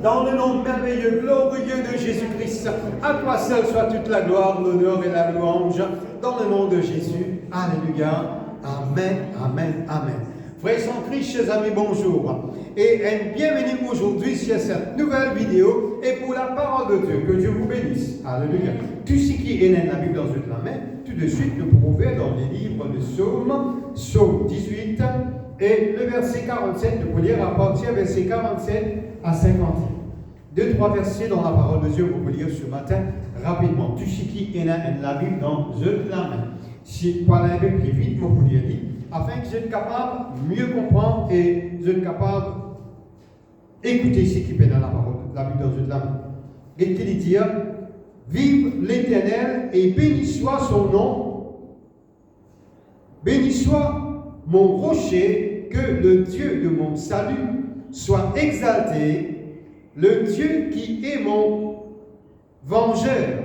Dans le nom merveilleux, glorieux de Jésus-Christ, à toi seul soit toute la gloire, l'honneur et la louange. Dans le nom de Jésus. Alléluia. Amen, amen, amen. Frères et Christ, chers amis, bonjour. Et bienvenue aujourd'hui sur cette nouvelle vidéo et pour la parole de Dieu. Que Dieu vous bénisse. Alléluia. Tout ce qui est né de la Bible dans une main, tout de suite nous pouvons voir dans les livres de Psaume 18 et le verset 47. Nous pouvons lire à partir verset 47 à 51. 2-3 versets dans la parole de Dieu, vous pouvez lire ce matin rapidement. Tout ce qui est né de la Bible dans une main. Si vous parlez un peu plus vite, vous pouvez lire, afin que vous êtes capable de mieux comprendre et vous êtes capable d'écouter ce qui est dans la parole, la Bible dans une main. Et qu'il dit, vive l'Éternel et béni soit son nom. Béni soit mon rocher, que le Dieu de mon salut soit exalté, le Dieu qui est mon vengeur,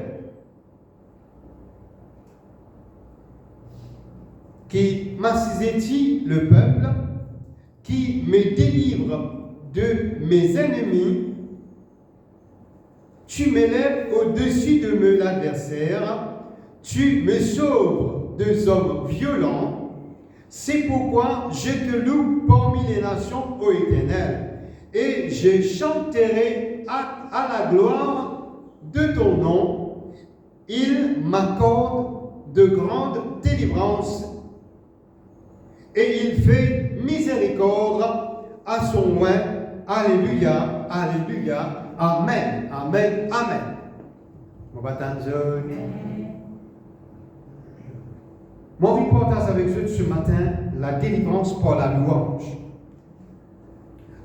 qui m'assisait le peuple, qui me délivre de mes ennemis. Tu m'élèves au-dessus de l'adversaire, tu me sauves des hommes violents. C'est pourquoi je te loue parmi les nations, ô Éternel, et je chanterai à la gloire de ton nom. Il m'accorde de grandes délivrances et il fait miséricorde à son oint. Alléluia, alléluia, amen, amen, amen. On va t'entendre. Mon vie partage avec vous ce matin la délivrance par la louange.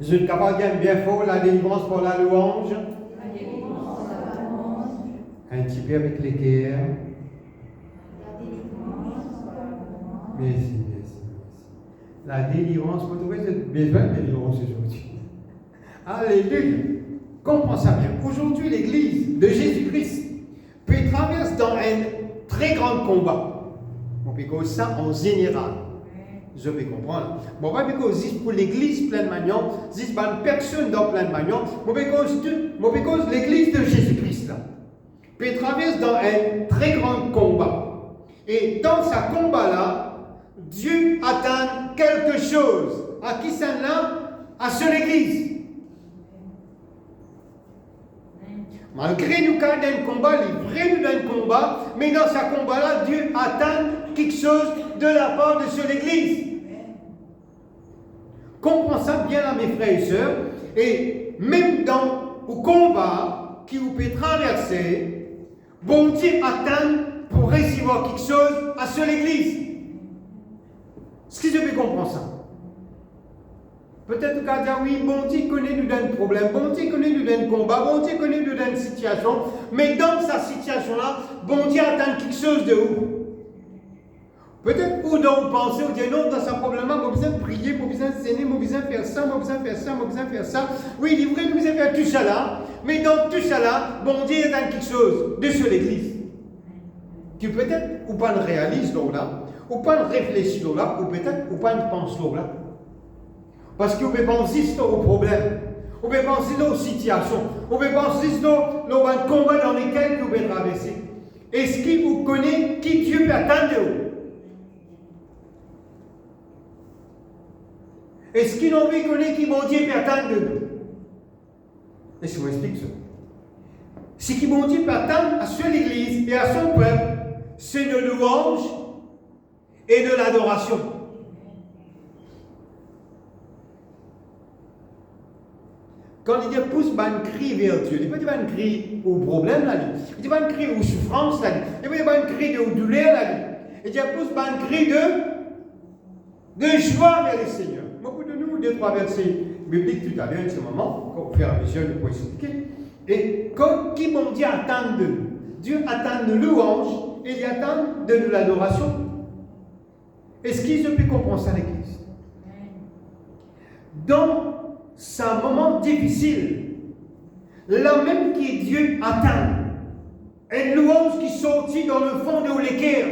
Je suis capable de bien fort la délivrance par la louange. La délivrance par la louange. Un petit peu avec les cœurs. La délivrance par la louange. Merci, merci, merci. La délivrance, vous trouvez cette besoin de délivrance aujourd'hui. Alléluia. Comprends ça bien. Aujourd'hui, l'Église de Jésus-Christ peut traverser dans un très grand combat. On peut cause ça en général. Je peux comprendre. Bon, pas parce que pour l'Église pleine manion, c'est pas une personne dans pleine manion, mais parce l'Église de Jésus-Christ là peut traverser dans un très grand combat. Et dans ce combat-là, Dieu attend quelque chose. À qui ça là? À son Église. Malgré nous quand d'un combat, les vrais nous d'un combat, mais dans ce combat-là, Dieu attend quelque chose de la part de son Église. Comprends ça bien là, mes frères et sœurs, et même dans le combat qui vous peut traverser, bon Dieu attend pour recevoir quelque chose à son Église. Est-ce que je peux comprendre ça? Peut-être qu'à dire oui, bon Dieu connaît nous d'un problème, bon Dieu connaît nous d'un combat, bon Dieu connaît nous d'une situation, mais dans cette situation-là, bon Dieu attend quelque chose de vous. Peut-être pour donc penser, ou dire non, dans ce problème-là, vous besoin de prier, vous besoin de s'aimer, vous besoin de faire ça, vous besoin de faire ça, vous besoin de faire ça. Oui, il est vrai, nous besoin de faire tout ça là, mais dans tout ça là, bon Dieu attend quelque chose de sur l'Église. Qui peut-être, ou pas ne réalise là, ou pas ne réfléchit là, ou peut-être, ou pas ne pense là. Parce que vous pouvez penser au problème, vous pouvez penser aux situations, vous pouvez penser au combat dans lesquels vous pouvez traverser. Est-ce qu'il vous connaît qui Dieu peut attendre de vous? Est-ce qu'il en connaît qui bon Dieu peut attendre de nous? Est-ce que je vous explique ça? Ce qui bon Dieu peut attendre à son Église et à son peuple, c'est de louange et de l'adoration. Quand il dit pousse un cri vers Dieu, il ne dit pas un cri au problème là, il ne dit pas un cri aux souffrances là, il ne dit pas un cri de douleur là, il dit pousse un cri de joie vers le Seigneur. Beaucoup de nous, 2-3 versets bibliques tout à l'heure, en ce moment, quand on fait la mission, nous pouvons expliquer. Et qui bon Dieu attend de nous? Dieu attend de louange et il attend de nous l'adoration. Est-ce qu'ils ont pu comprendre ça, l'Église? Dans ce moment difficile, là même que Dieu attend, une louange qui sortit dans le fond de l'équerre,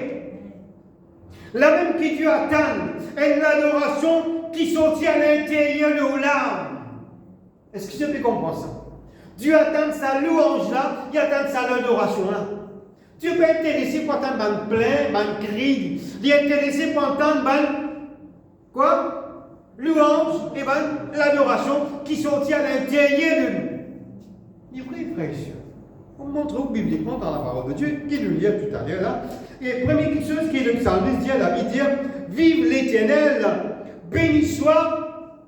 là même que Dieu attend, une adoration qui sortit à l'intérieur de nos larmes. Est-ce que je peux comprendre ça? Dieu attend sa louange là, il attend sa adoration là. Dieu peut être intéressé pour entendre un plaint, un cri, il est intéressé pour entendre quoi? Louange et l'adoration qui sortit à l'intérieur de nous. Il est vrai, frère et sœur. On montre bibliquement dans la parole de Dieu, qui nous lit tout à l'heure là. Et première chose qui est le psalmiste dit à la vie, dire vive l'Éternel, béni soit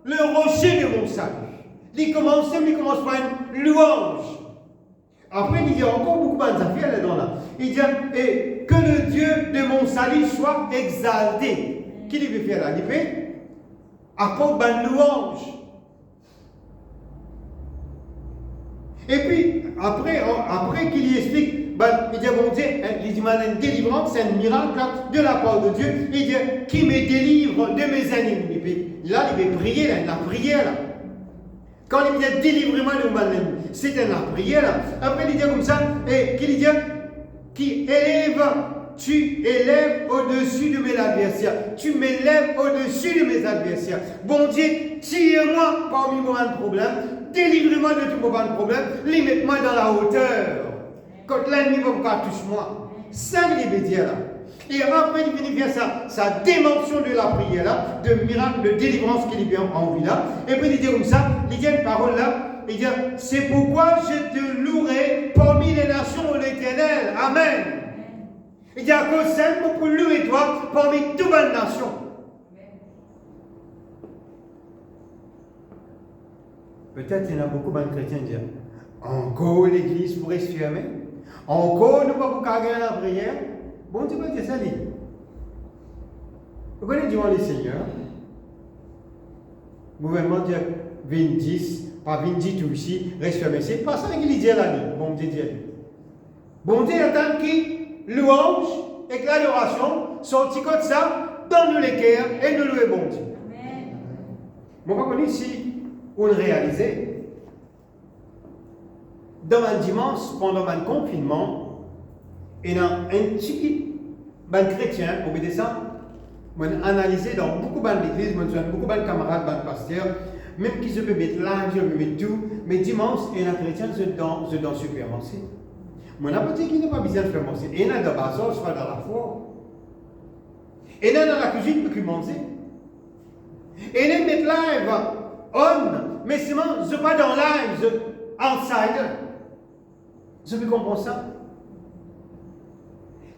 le rocher de mon salut. Il commence par une louange. Après, il dit encore beaucoup d'affaires là-dedans là. Il dit et que le Dieu de mon salut soit exalté. Qui lui veut faire là? Il fait apporte une louange. Et puis, après qu'il y explique, il dit, bon Dieu, il dit, une délivrance, c'est un miracle de la part de Dieu. Il dit, qui me délivre de mes ennemis. Là, il veut prier, là, la prière. Là. Quand il dit, délivre-moi de mon ennemi, c'est la prière. Là. Après, il dit comme ça, et qu'il dit, qui élève, tu élèves au-dessus de mes adversaires. Tu m'élèves au-dessus de mes adversaires. Bon Dieu, tire-moi parmi moi un problème. Délivrez-moi de tout mon problème, limite-moi dans la hauteur. Quand l'ennemi va me toucher moi. Ça, il veut dire là. Et après, il finit faire sa dimension de la prière là, de miracle, de délivrance qu'il vient en vie là. Et puis il dit comme ça, il dit une parole là, il dit, c'est pourquoi je te louerai parmi les nations de l'Éternel. Amen. Il dit, à cause de pour louer toi parmi toutes les nations. Peut-être qu'il y en a beaucoup de chrétiens qui disent encore l'église pourrait se fermer, encore nous ne pouvons pas gagner la prière. Bon, tu peux dire ça, dit. Vous connaissez le Seigneur. Le gouvernement dit 20, pas 20 tout ici, reste fermé. C'est pas ça qu'il dit là, bon Dieu dit. Bon Dieu attend qui louange et l'adoration sortent comme ça dans nous les cœurs et nous louer bon Dieu. Moi, je connais ici. On le réalisait. Dans un dimanche, pendant un confinement, il y a un petit chrétien, obéissant, on a analysé dans beaucoup d'églises, on a beaucoup de camarades, de pasteurs, même qui se peuvent mettre là, je peux mettre tout, mais dimanche, il y a un chrétien qui se dans supermarché. On a pas dit qu'il n'a pas besoin de faire manger. Il y en a dans le bazar, soit dans la foi. Il y en a dans la cuisine pour manger. Et il y a mettre live on, mais seulement, je ne pas dans live, je outside. Je peux comprendre ça.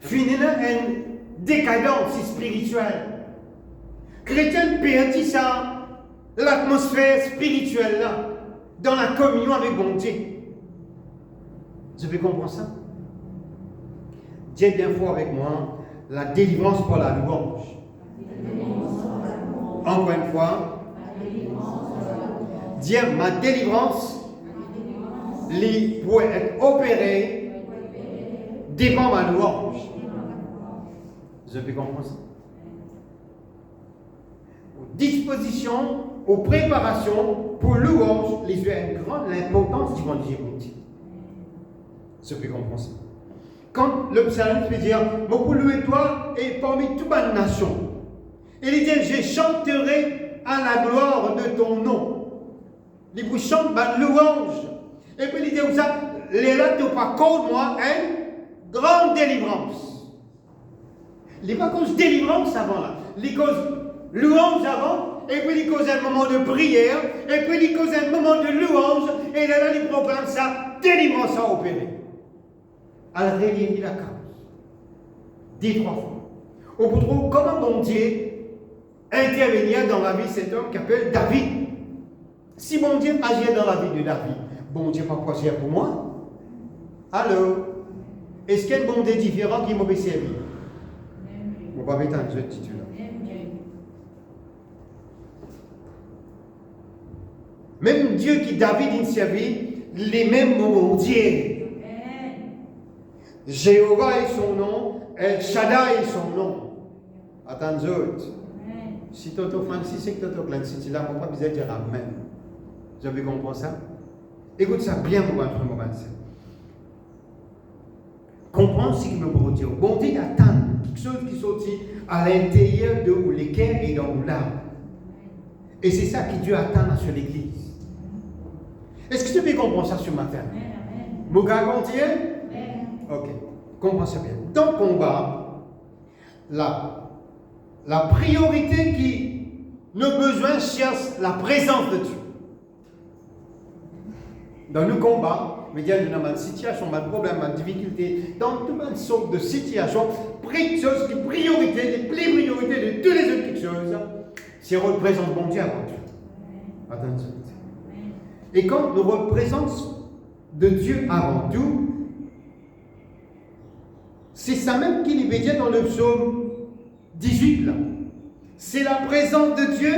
Finir une décadence spirituelle. Chrétien perdit ça, l'atmosphère spirituelle là, dans la communion avec bon Dieu. Je peux comprendre ça. Dieu bien fort avec moi, la délivrance pour la louange. Encore une fois, Dieu, ma délivrance, pourrait être opérée devant ma louange. Je peux comprendre ça. Aux dispositions, aux préparations pour louange, les yeux ont une grande l'importance du bon Dieu. Je peux comprendre ça. Quand le psalmiste veut dire, moi pour louer toi et parmi toutes les nations, il dit, je chanterai à la gloire de ton nom. Il vous chante ma louange. Et puis il dit comme ça, les là ne pas contre moi une grande délivrance. Il n'est pas cause délivrance avant là. Il cause louange avant, et puis il cause un moment de prière, et puis il cause un moment de louange, et là il proclame ça, délivrance à opérer. Alors il la cause. Dis 3 fois. Au bout de comment bon Dieu intervenir dans la vie de cet homme qui s'appelle David. Si bon Dieu agit dans la vie de David, bon Dieu pas quoi faire pour moi? Alors, est-ce qu'il y a un bon Dieu différent qui m'a servi? On va mettre un jeu de titre là. Même Dieu qui David a servi, les mêmes mon Dieu. Jéhovah est son nom, El Shaddai est son nom. Attends, si tu es Francis et que tu es Clancy, tu n'as pas besoin de dire Amen. Vous avez compris ça? Écoute ça bien pour votre moment. Comprendre ce que me dire. Bon Dieu attend quelque chose qui sortit à l'intérieur de où les cœurs et dans l'âme. Et c'est ça que Dieu attend sur l'Église. Est-ce que tu peux comprendre ça ce matin? Mon gars continue? Ok, comprends ça bien. Dans le combat, la priorité qui nos besoins cherche la présence de Dieu. Dans le combat, mais il y a une situation, un problème, une difficulté, dans toutes les sortes de situations, chose qui priorité, les priorités de toutes les autres choses, c'est représente mon Dieu avant tout. Attention. Et quand nous représentons de Dieu avant tout, c'est ça même qu'il est dit dans le psaume 18 là. C'est la présence de Dieu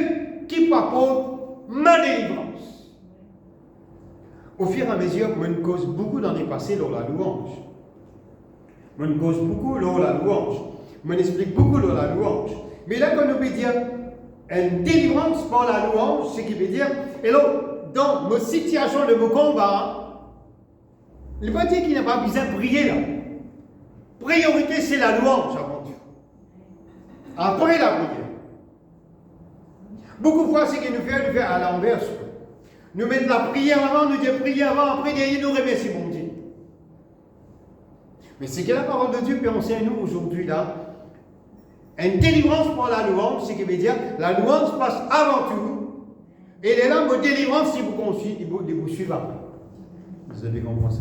qui apporte ma délivrance. Au fur et à mesure, je me cause beaucoup dans les passés dans la louange. Je me cause beaucoup dans la louange. Je m'explique beaucoup dans la louange. Mais là, quand on veut dire une délivrance par la louange, c'est qu'il veut dire, et là, dans ma situation de mon combat, le pas dire qu'il n'a pas besoin de prier là. Priorité, c'est la louange avant tout. Après la prière. Beaucoup de fois, c'est qu'il nous fait à l'inverse. Nous mettons la prière avant, nous disons prier avant, après derrière nous remercions mon Dieu. Mais c'est que la parole de Dieu peut enseigner nous aujourd'hui là. Une délivrance par la louange, c'est qu'il veut dire la louange passe avant tout. Et les lames de délivrance, si vous suivez après. Vous avez compris ça.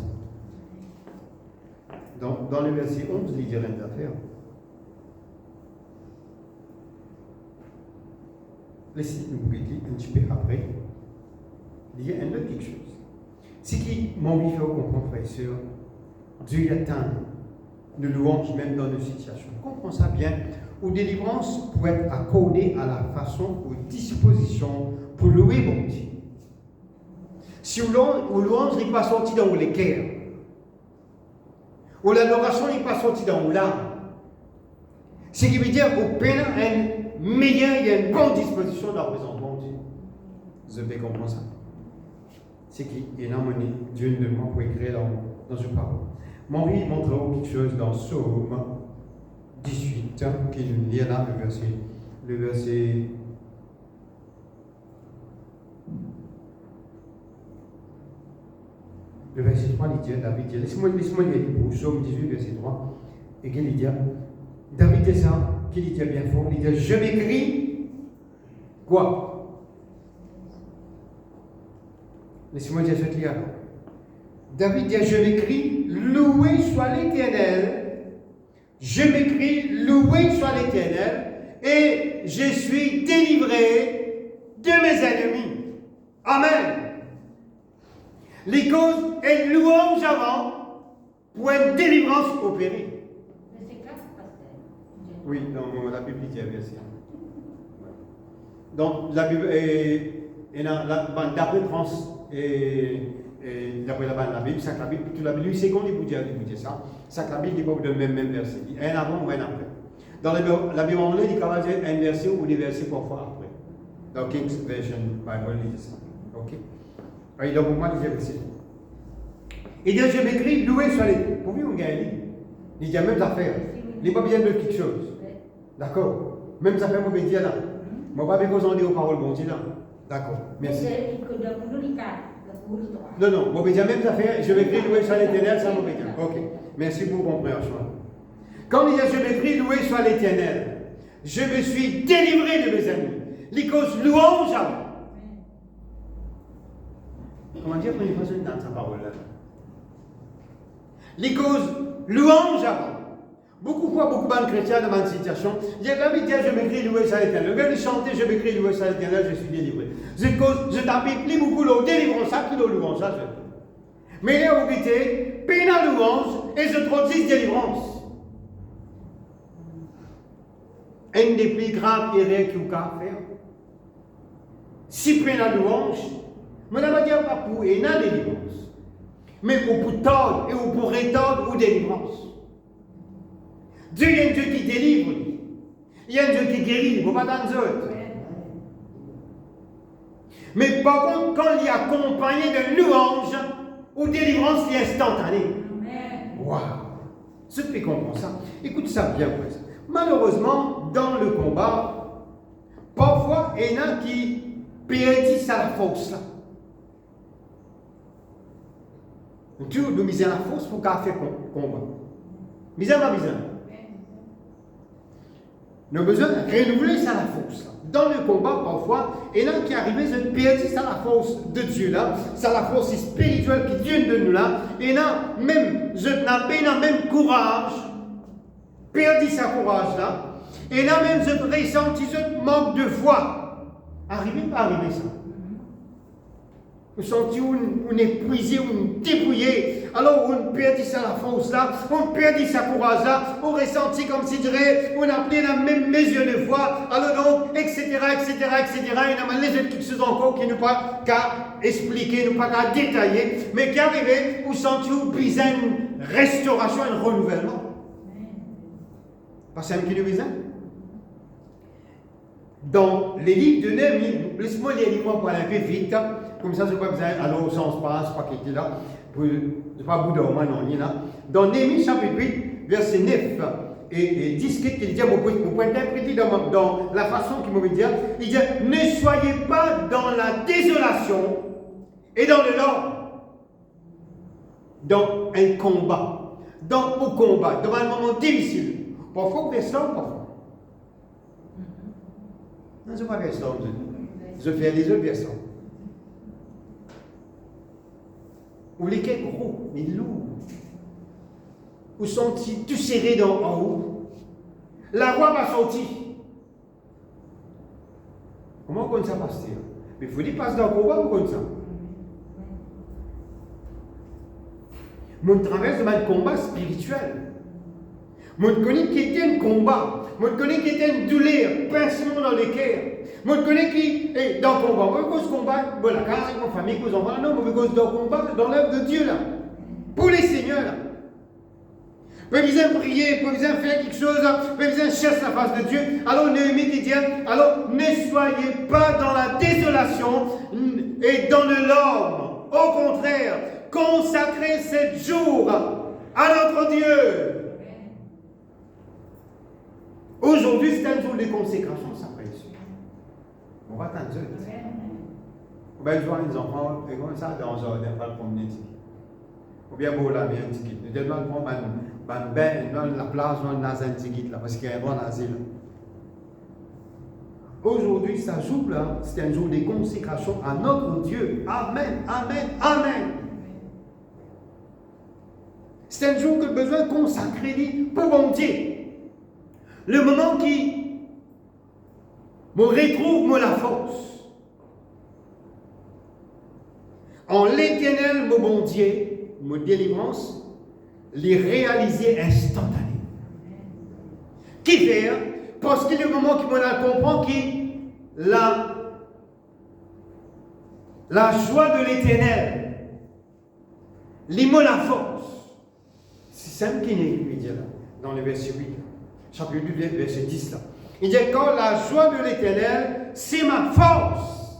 Dans le verset 11, il dit rien d'affaire. Laissez-nous regarder un petit peu après. Il y a une autre quelque chose. Ce qui m'a envie de faire comprendre, frères et sœurs, Dieu atteint de louange même dans nos situations. Comprenez ça bien, où délivrance peut être accordée à la façon, aux dispositions pour louer mon Dieu. Si louange n'est pas sorti dans les cœurs, ou l'adoration n'est pas sortie dans l'âme, ce qui veut dire qu'au peine une meilleure, il y a une bonne disposition de la présence de mon Dieu. Vous avez compris ça? C'est qu'il y a une harmonie, Dieu nous demande pour écrire dans une parole. Marie montre quelque chose dans Psaume 18, qui nous lit là le verset. Le verset 3, il dit, David dit, laisse-moi lire pour Psaume 18, verset 3, et qu'il dit, David dit ça, qu'il dit bien fort, il dit, je m'écris, quoi? Laissez-moi dire cette ligne. David dit, je m'écris, loué soit l'Éternel. Je m'écris, loué soit l'Éternel, et je suis délivré de mes ennemis. Amen. Les causes et louange avant pour une délivrance opérée. Mais c'est classe, pasteur. Oui, dans la Bible, il y a bien ça. Donc, la Bible est d'après France. Et d'après la Bible, ça que la Bible, toute la Bible, c'est qu'on dit ça. Ça que la Bible dit pas de même verset. Un avant ou un après. Dans la Bible anglaise, il y a un verset ou des versets parfois après. Dans King's Version Bible, il dit ça. Ok? Et donc, pour moi, il dit verset. Il dit, je m'écris, loué soit les. Pour lui, on gagne. Il dit, même affaire. Il n'est pas bien de quelque chose. D'accord? Même ça fait mon dire là. Je ne vais pas besoin de paroles bon Dieu là. D'accord, merci. Non, mon bédia même affaire, je m'écris loué soit l'Éternel, ça mon bédia. Ok, merci pour la compréhension. Quand il dit je m'écris loué soit l'Éternel, je me suis délivré de mes ennemis. Les causes louange avant. Comment dire pour une façon dans sa parole là? Les causes louange avant. Beaucoup de chrétiens dans ma situation, il y a la vie je m'écris loué soit l'Éternel. Le gars de chanter, je m'écris loué soit l'Éternel, je suis délivré. Je t'applique plus beaucoup de délivrance, ça que de louange, ça je. Mais là, vous dites, peine à louange et je trouve 10 délivrances. Un des plus graves erreurs qu'il y a à faire. Si peine à louange, je ne vais dire pas pour une délivrance, mais pour tordre et pour rétordre ou délivrance. Dieu est un Dieu qui délivre. Il y a un Dieu qui guérit, il ne faut pas dans autres. Mais par contre, quand il est accompagné de louange ou délivrance, il est instantané. Waouh! Ce qui comprend ça. Écoute ça bien, frère. Malheureusement, dans le combat, parfois, il y en a qui perdent sa force. Tout nous misons la force pour qu'à faire combat. Misons pas besoin. Nous avons besoin de renouveler ça la force. Dans le combat, parfois, et là qui arrive, je perds ça la force de Dieu là, ça la force spirituelle qui vient de nous là, et là, même, je n'ai pas même courage, perdu sa courage là, et là même, je ressens, je manque de foi. Arriver, pas arriver ça. Vous sentez on est épuisé, on est dépouillé, alors on perdit sa la force là, on perdit sa courage là, on ressentit comme si dirait, on a pris la même mesure de foi, alors donc, etc., etc., etc., il y a les autres quelque chose encore qui n'ont pas qu'à expliquer, n'ont pas qu'à détailler, mais qui arrivait, vous sentez vous besoin une restauration, un renouvellement. Parce que c'est un qui nous besoin. Dans les livres de Néhémie, laisse-moi lire moi pour aller un peu vite, comme ça je n'ai pas besoin, alors au sens passe, pas qu'il était là, je ne pas bout d'homme, non, il est là. Dans Néhémie chapitre 8, verset 9 et 10, qu'il dit, vous pouvez interpréter dans la façon qu'il m'a dit, il dit, ne soyez pas dans la désolation et dans le nord, dans un combat, dans un combat, dans un moment difficile. Parfois, vous faites ça, parfois. Non, je ne fais pas version. Je fais des autres versions. Ou les quais gros, mais lourds. Ou sont-ils tout serrés en haut? La voix va sortir. Comment on ça passe? Mais il faut dire passe dans le combat ou comme ça? Mon traverse un combat spirituel. Mon connaît qui était un combat. Moi, je connais qui était une douleur, pincement dans les cœurs. Moi, je connais qui est dans le combat. Moi, je combat, bon, la casa, ma famille, mes enfants, non, moi, je dans le combat, dans l'œuvre de Dieu, là. Pour les seigneurs, là. Vous avez besoin de prier, vous avez besoin de faire quelque chose, vous avez besoin de chercher la face de Dieu. Alors, Néhémie qui dit, alors, ne soyez pas dans la désolation et dans le l'homme. Au contraire, consacrez 7 jours à notre Dieu. Aujourd'hui, c'est un jour de consécration, ça précieux. On va attendre ça. On va jouer les enfants, et comme ça, dans un jardin, on va prendre un ticket. Ou bien, bon, là, un ticket. Nous devons prendre un bain dans la place, dans un ticket, là, parce qu'il y a un bon asile. Aujourd'hui, ce jour-là, c'est un jour de consécration à notre Dieu. Amen, amen, amen. C'est un jour que besoin de consacrer pour mon Dieu. Le moment qui me retrouve moi la force. En l'éternel, mon bon Dieu, mon délivrance, les réaliser instantanément. Qui fait? Parce qu'il y a le moment qui me la comprend, qui la joie de l'éternel, les mots la force. C'est ça qui est dit là, dans le verset 8. Chapitre 2, verset 10 là. Il dit quand la joie de l'éternel, c'est ma force.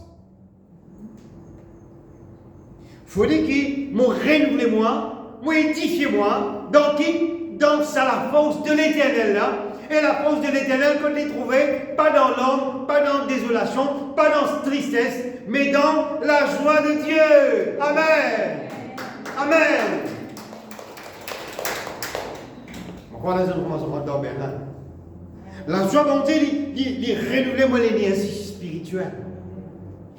Il faut dire qu'il m'a renouvelé moi, m'a édifié moi, dans qui? Dans ça la force de l'éternel là. Et la force de l'éternel qu'on l'ait trouvée, pas dans l'homme, pas dans la désolation, pas dans la tristesse, mais dans la joie de Dieu. Amen. Amen. La joie de Dieu, il renouvelle mon énergie spirituelle,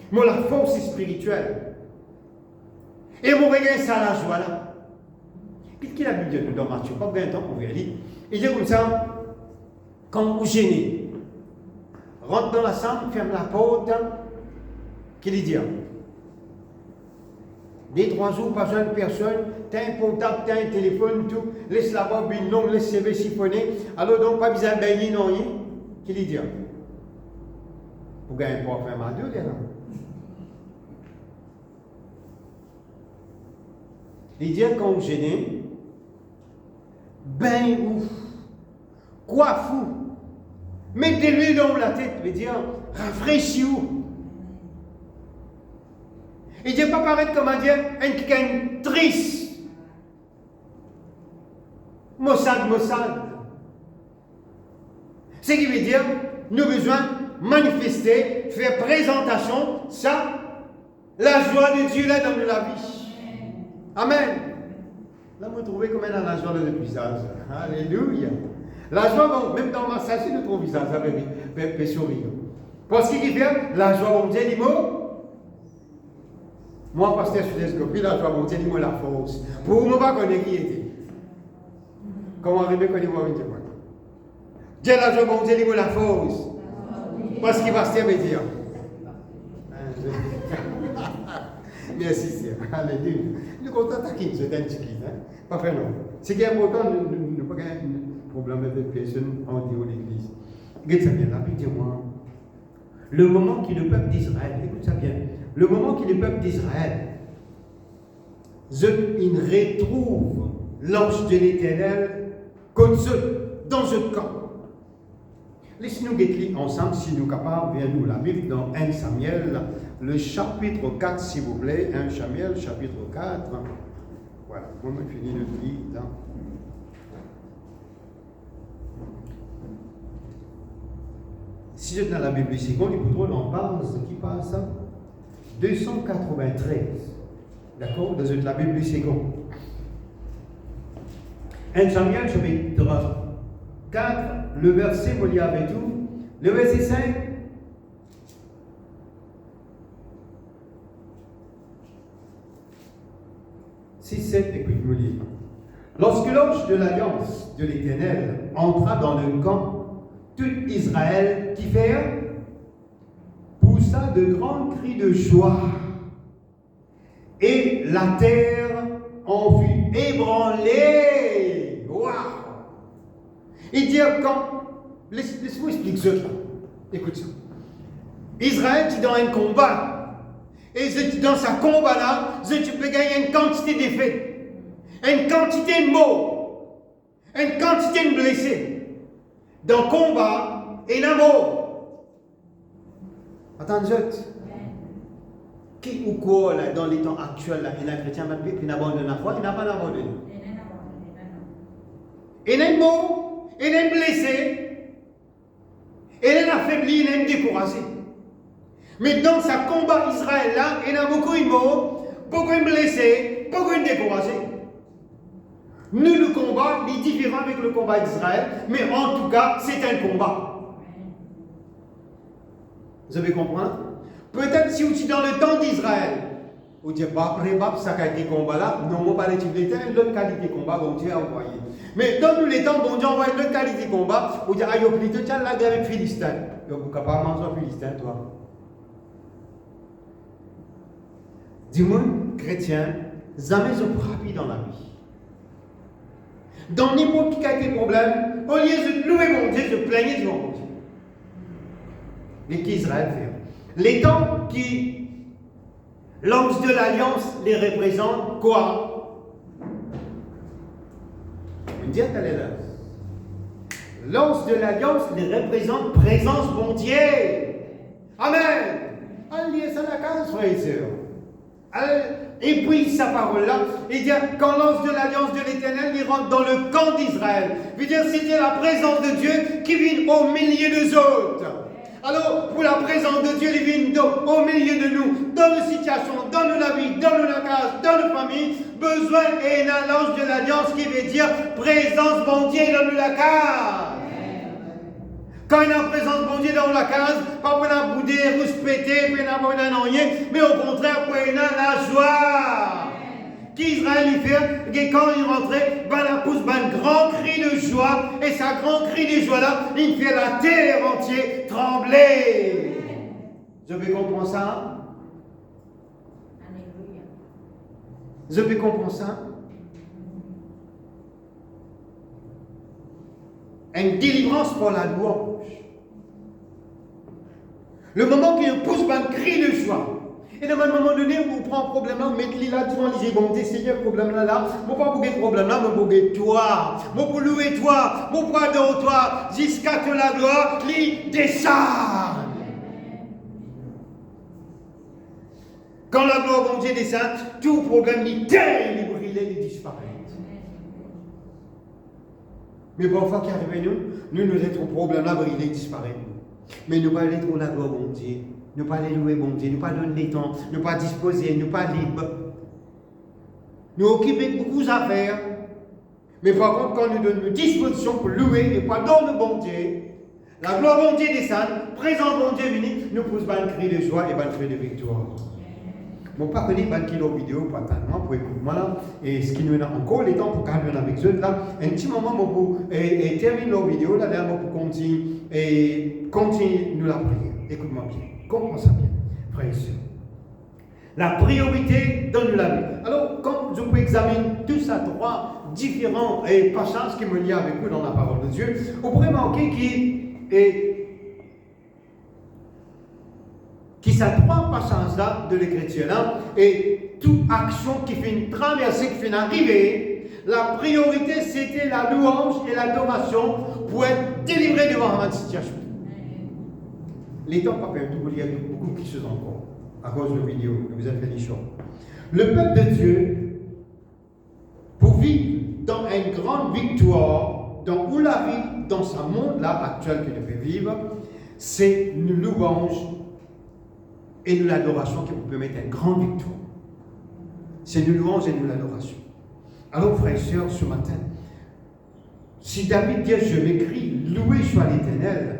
mon la force spirituelle. Et mon regard, c'est la joie là. Qu'est-ce qu'il a dit dans Matthieu? Pas bien de temps pour vous lire. Il dit comme ça, quand vous gênez, rentre dans la chambre, ferme la porte, qu'il dit. Des 3 jours, pas besoin de personne, t'as un portable, t'as un téléphone, tout, laisse la barbe, une longue, laisse CV chiffonner, alors donc pas besoin de baigner, non, rien. Qu'il dit. Vous gagnez pas faire mal de là. Il dit quand vous gênez, ben ouf, coiffez-vous, mettez-lui dans la tête, il dit, rafraîchissez-vous. Il ne dit pas paraître comme un Dieu, un triste. Mossad. Ce qui veut dire, nous avons besoin de manifester, faire présentation, ça, la joie de Dieu là dans la vie. Amen. Là, vous trouvez comme elle a la joie de notre visage. Alléluia. La joie, bon, même dans ma sachet de ton visage, avec sourire. Parce qu'il fait, la joie, bon Dieu, dit moi. Moi, pasteur, je suis descopie, la joie, bon Dieu, dit moi la force. Pour ne pas connaître qui était. Comment arriver à connaître moi, Dieu, la joie, bon Dieu, dit moi la force. Parce qu'il va se dire. Merci, Seigneur. Alléluia. Nous sommes contents qu'il nous ait un petit peu. Pas fait non. Ce qui est important, nous n'avons pas de problème avec personne en dehors de l'église. Écoute ça bien, là, puis dis-moi. Le moment qui le peuple d'Israël, écoute ça bien, le moment qui le peuple d'Israël, il retrouve l'ange de l'Éternel comme dans ce camp. Laissez-nous lire ensemble, si nous sommes capables, viens nous la Bible dans 1 Samuel, le chapitre 4, s'il vous plaît. 1 Samuel, chapitre 4. Voilà, on a fini de lire. Si je dans la Bible, c'est qu'on écoute, on parle, qui parle ça 293. D'accord? Dans la Bible, c'est qu'on 1 Samuel, chapitre 4, le verset, vous y avez tout. Le verset 5. Si 7, écoute-moi lire. Lorsque l'ange de l'alliance de l'Éternel entra dans le camp, tout Israël qui fait poussa de grands cris de joie, et la terre en fut ébranlée. Waouh! Il dit quand, laisse-moi expliquer ça là. Écoute ça. Israël qui est dans un combat, et dans ce combat là, tu peux gagner une quantité d'effets, une quantité de morts, une quantité de blessés. Dans le combat et dans le mort. Attendez, qui ou quoi là, dans les temps actuels, là, il y a un chrétien qui n'a pas abandonné la foi, il n'a pas abandonné. Il y a un mort, il y a un blessé, il y a un affaibli, il y a un découragé. Mais dans ce combat Israël là, il y a beaucoup de morts, beaucoup de blessés, beaucoup de découragés. Nous, le combat est différent avec le combat d'Israël, mais en tout cas, c'est un combat. Vous avez compris? Peut-être si vous êtes dans le temps d'Israël, vous dites, bah, après, ça qualité de combat là, non, on va pas l'utiliser, l'autre qualité de combat, bon Dieu a envoyé. Mais dans tous les temps, bon Dieu a envoyé l'autre qualité de combat, vous dites, ah, il y a la guerre avec Philistin. Donc, vous n'êtes pas manger Philistin, toi. Dis-moi, chrétien, jamais vous frappez dans la vie. Dans n'importe quel problème, au lieu de louer mon Dieu, de plaigner devant mon Dieu. Mais qu'Israël fait? Les temps qui, l'ange de l'alliance les représente quoi? Vous me dites, elle est là. L'ange de l'alliance les représente présence mon Dieu. Amen. Allez, ça la case, frères et sœurs. Et puis sa parole-là, il dit quand l'ange de l'alliance de l'Éternel il rentre dans le camp d'Israël, il dit c'était la présence de Dieu qui vient au milieu des autres. Alors, pour la présence de Dieu, il vient au milieu de nous, dans nos situations, dans nos vie, dans nos cases, dans nos familles, besoin et un l'ange de l'alliance qui veut dire présence bon Dieu dans la case. Quand il y a une présence bon Dieu dans la case, pas pour la bouder, rouspéter, pas pour rien, mais au contraire pour la joie. Qu'Israël y fait, et quand il rentrait, la pousse un grand cri de joie, et ce grand cri de joie là, il fait la terre entière trembler. Je peux comprendre ça? Je peux comprendre ça? Une délivrance pour la louange. Le moment qu'il pousse un cri de joie. Et à un moment donné, vous prenez un problème là, vous mettez là devant les bon Seigneur, problème là, vous pas bouger problème là, vous bouger toi. Vous pour louer toi, vous pour adorer toi, jusqu'à que la gloire lui descende. Quand la gloire de Dieu descend, tout problème lui terre, il brille, il disparaît. Mais parfois qui arrive nous être au problème là, il disparaît. Mais nous pas aller pour la gloire de Dieu. Nous pas aller louer bon Dieu, nous pas donner les temps, nous pas disposer, nous pas libre. Nous occuper de beaucoup d'affaires, Mais par contre, quand nous donnons une disposition pour louer et pas dans le bon Dieu, la gloire bon Dieu descend, présent bon Dieu venu, nous pousse un cri de joie et un cri de victoire. Mon pas connu un kilo vidéo pour attendre pour écouter là et ce qui nous a encore les temps pour calmer avec eux là un petit moment pour terminer la vidéo là derrière pour continuer nous la prière. Écoute-moi bien, comprends ça bien, frères et sœurs. La priorité dans la vie. Alors, quand je peux examiner tout ça, trois différents passages qui me lient avec vous dans la parole de Dieu, vous pourrez marquer qui sont trois passages-là de l'Écriture, hein, et toute action qui fait une traversée, qui fait une arrivée, la priorité c'était la louange et l'adoration pour être délivré devant une situation. Les temps pas perdu, il y a beaucoup qui se sont encore à cause de la vidéo que vous avez fait les choses. Le peuple de Dieu, pour vivre dans une grande victoire, dans où la vie, dans ce monde-là actuel qu'il peut vivre, c'est une louange et de l'adoration qui vous permettent une grande victoire. C'est une louange et de l'adoration. Alors, frères et sœurs, ce matin, si David dit je m'écris, loué soit l'Éternel,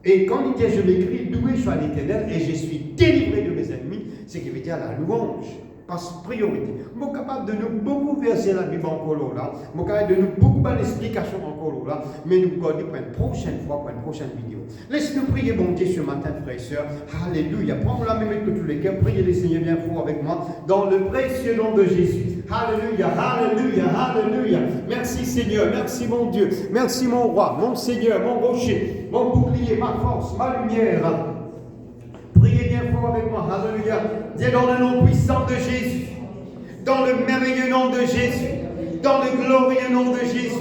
et quand il dit je m'écris, loué soit l'Éternel, et je suis délivré de mes ennemis, c'est qu'il veut dire la louange, passe priorité. Je suis capable de nous beaucoup verser la Bible encore là, je suis capable de nous beaucoup d'explications encore là, mais nous garder pour une prochaine fois, pour une prochaine vidéo. Laisse-nous prier bon Dieu ce matin, frères et sœurs. Alléluia. Prends la même de tous les cœurs, priez les Seigneur bien fort avec moi, dans le précieux nom de Jésus. Alléluia, alléluia, alléluia. Merci Seigneur, merci mon Dieu, merci mon roi, mon Seigneur, mon rocher, mon bouclier, ma force, ma lumière. Priez bien fort avec moi, alléluia. Dis dans le nom puissant de Jésus, dans le merveilleux nom de Jésus, dans le glorieux nom de Jésus.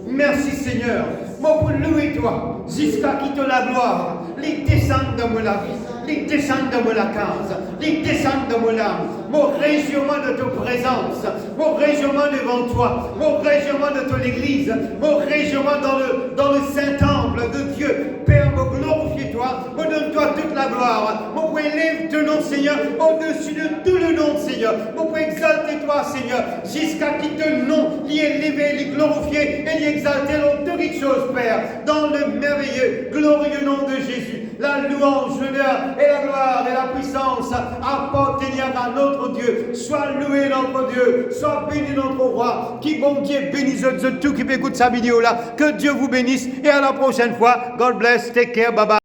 Merci Seigneur, moi pour louer toi, jusqu'à qui te la gloire, les descendent dans la vie. Les descendent de la case, les descendent de l'âme, mon réjouissement de ta présence, mon réjouissement devant toi, mon réjouissement de ton église, mon réjouissement dans le Saint-Temple de Dieu. Père, me glorifie toi, me donne-toi toute la gloire, me pour élève ton nom, Seigneur, au-dessus de tout le nom, Seigneur, me pour exalter toi, Seigneur, jusqu'à qui ton nom l'y élevé, l'y glorifié et l'y exalté dans toutes les choses, Père, dans le merveilleux, glorieux nom de Jésus. La louange, l'honneur et la gloire et la puissance appartiennent à notre Dieu. Sois loué notre Dieu, sois béni notre roi. Qui bon Dieu bénisse tout qui écoute sa vidéo là. Que Dieu vous bénisse et à la prochaine fois. God bless, take care, bye bye.